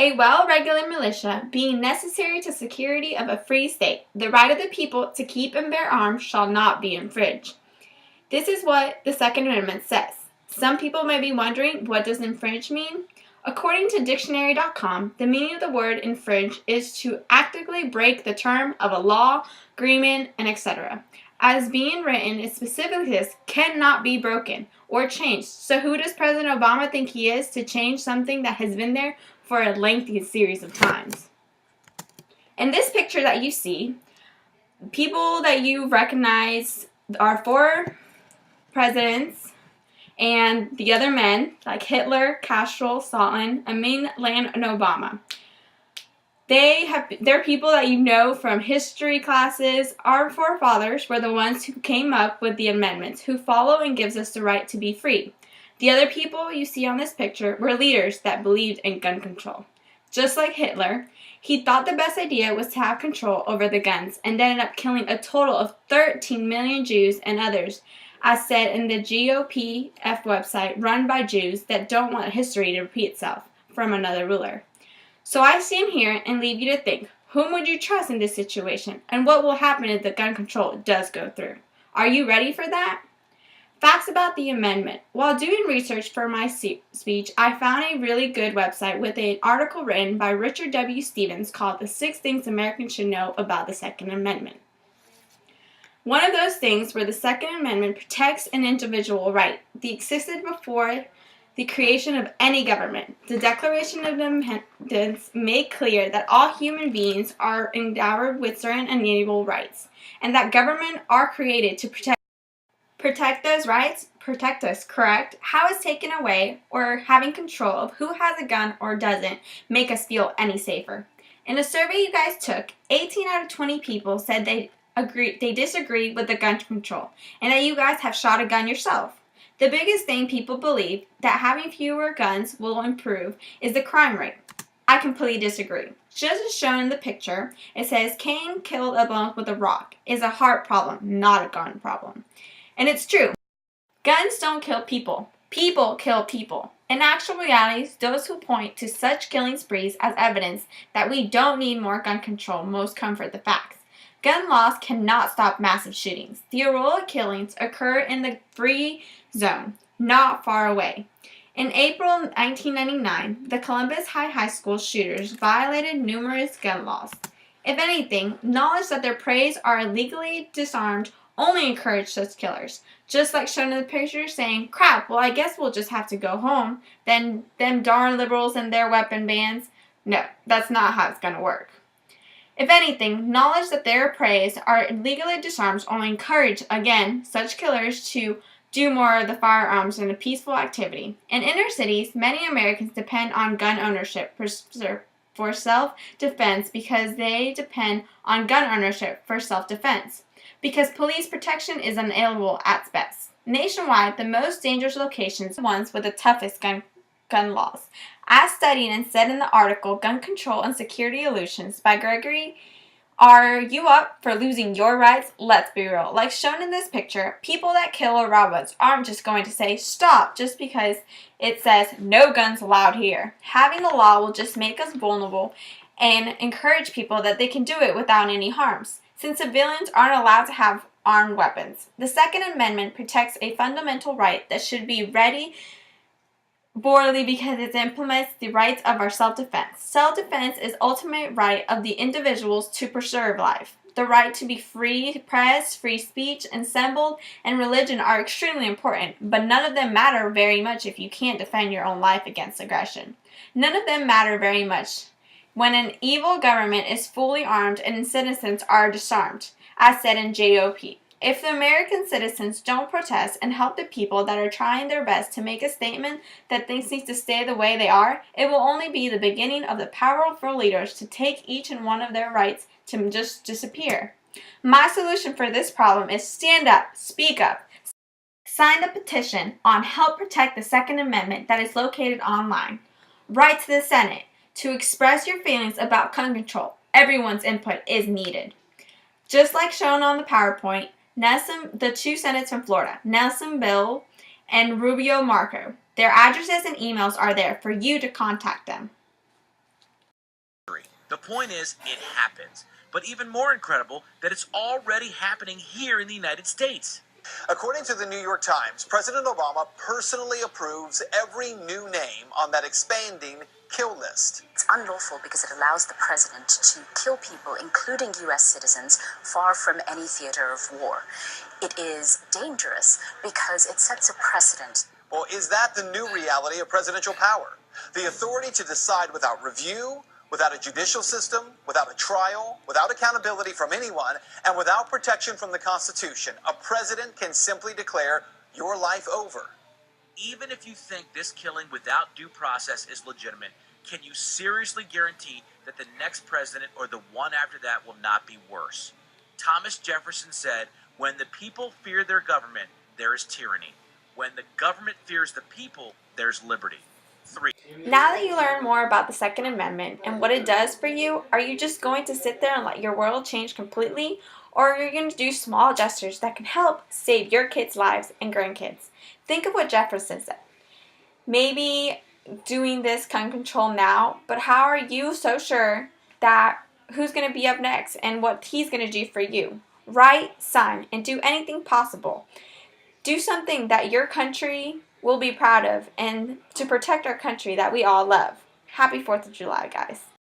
A well-regulated militia being necessary to security of a free state, the right of the people to keep and bear arms shall not be infringed. This is what the Second Amendment says. Some people may be wondering, what does infringe mean? According to dictionary.com, the meaning of the word infringe is to actively break the term of a law, agreement, and etc. As being written, it specifically says cannot be broken or changed. So who does President Obama think he is to change something that has been there for a lengthy series of times? In this picture that you see, people that you recognize are four presidents and the other men, like Hitler, Castro, Stalin, Amin, Land, and Obama. They're people that you know from history classes. Our forefathers were the ones who came up with the amendments, who follow and gives us the right to be free. The other people you see on this picture were leaders that believed in gun control. Just like Hitler, he thought the best idea was to have control over the guns and ended up killing a total of 13 million Jews and others, as said in the GOPF website run by Jews that don't want history to repeat itself from another ruler. So I stand here and leave you to think, whom would you trust in this situation, and what will happen if the gun control does go through? Are you ready for that? Facts about the amendment. While doing research for my speech, I found a really good website with an article written by Richard W. Stevens called The 6 Things Americans Should Know About the Second Amendment. One of those things where the Second Amendment protects an individual right that existed before the creation of any government. The Declaration of Independence made clear that all human beings are endowed with certain inalienable rights, and that government are created to protect those rights, protect us, correct? How is taken away or having control of who has a gun or doesn't make us feel any safer? In a survey you guys took, 18 out of 20 people said they disagreed with the gun control, and that you guys have shot a gun yourself. The biggest thing people believe that having fewer guns will improve is the crime rate. I completely disagree. Just as shown in the picture, it says Cain killed Abel with a rock. Is a heart problem, not a gun problem. And it's true. Guns don't kill people. People kill people. In actual reality, those who point to such killing sprees as evidence that we don't need more gun control most comfort the facts. Gun laws cannot stop massive shootings. The Aurora killings occur in the free zone, not far away. In April 1999, the Columbus High School shooters violated numerous gun laws. If anything, knowledge that their prey are illegally disarmed only encouraged such killers. Just like shown in the picture saying, crap, well I guess we'll just have to go home, then them darn liberals and their weapon bans. No, that's not how it's gonna work. If anything, knowledge that their prey are illegally disarmed only encourage, again, such killers to do more of the firearms in a peaceful activity. In inner cities, many Americans depend on gun ownership for self-defense because they depend on gun ownership for self-defense. Because police protection is unalienable at best. Nationwide, the most dangerous locations are the ones with the toughest gun laws. As studied and said in the article Gun Control and Security Illusions by Gregory, are you up for losing your rights? Let's be real. Like shown in this picture, people that kill or rob us aren't just going to say stop just because it says no guns allowed here. Having the law will just make us vulnerable and encourage people that they can do it without any harms, since civilians aren't allowed to have armed weapons. The Second Amendment protects a fundamental right that should be ready borely because it implements the rights of our self-defense. Self-defense is ultimate right of the individuals to preserve life. The right to be free press, free speech, assembled, and religion are extremely important, but none of them matter very much if you can't defend your own life against aggression. None of them matter very much when an evil government is fully armed and citizens are disarmed, as said in GOP. If the American citizens don't protest and help the people that are trying their best to make a statement that things need to stay the way they are, it will only be the beginning of the powerful leaders to take each and one of their rights to just disappear. My solution for this problem is stand up, speak up, sign the petition on Help Protect the Second Amendment that is located online. Write to the Senate to express your feelings about gun control. Everyone's input is needed. Just like shown on the PowerPoint, the two senators from Florida, Nelson Bill and Rubio Marco. Their addresses and emails are there for you to contact them. The point is, it happens. But even more incredible, that it's already happening here in the United States. According to the New York Times, President Obama personally approves every new name on that expanding kill list. It's unlawful because it allows the president to kill people, including U.S. citizens, far from any theater of war. It is dangerous because it sets a precedent. Well, is that the new reality of presidential power? The authority to decide without review, without a judicial system, without a trial, without accountability from anyone, and without protection from the Constitution. A president can simply declare your life over. Even if you think this killing without due process is legitimate, can you seriously guarantee that the next president or the one after that will not be worse? Thomas Jefferson said, "When the people fear their government, there is tyranny. When the government fears the people, there's liberty." 3. Now that you learn more about the Second Amendment and what it does for you, are you just going to sit there and let your world change completely? Or are you going to do small gestures that can help save your kids' lives and grandkids? Think of what Jefferson said. Maybe doing this gun control now, but how are you so sure that who's going to be up next and what he's going to do for you? Write, sign, and do anything possible. Do something that your country will be proud of and to protect our country that we all love. Happy 4th of July, guys.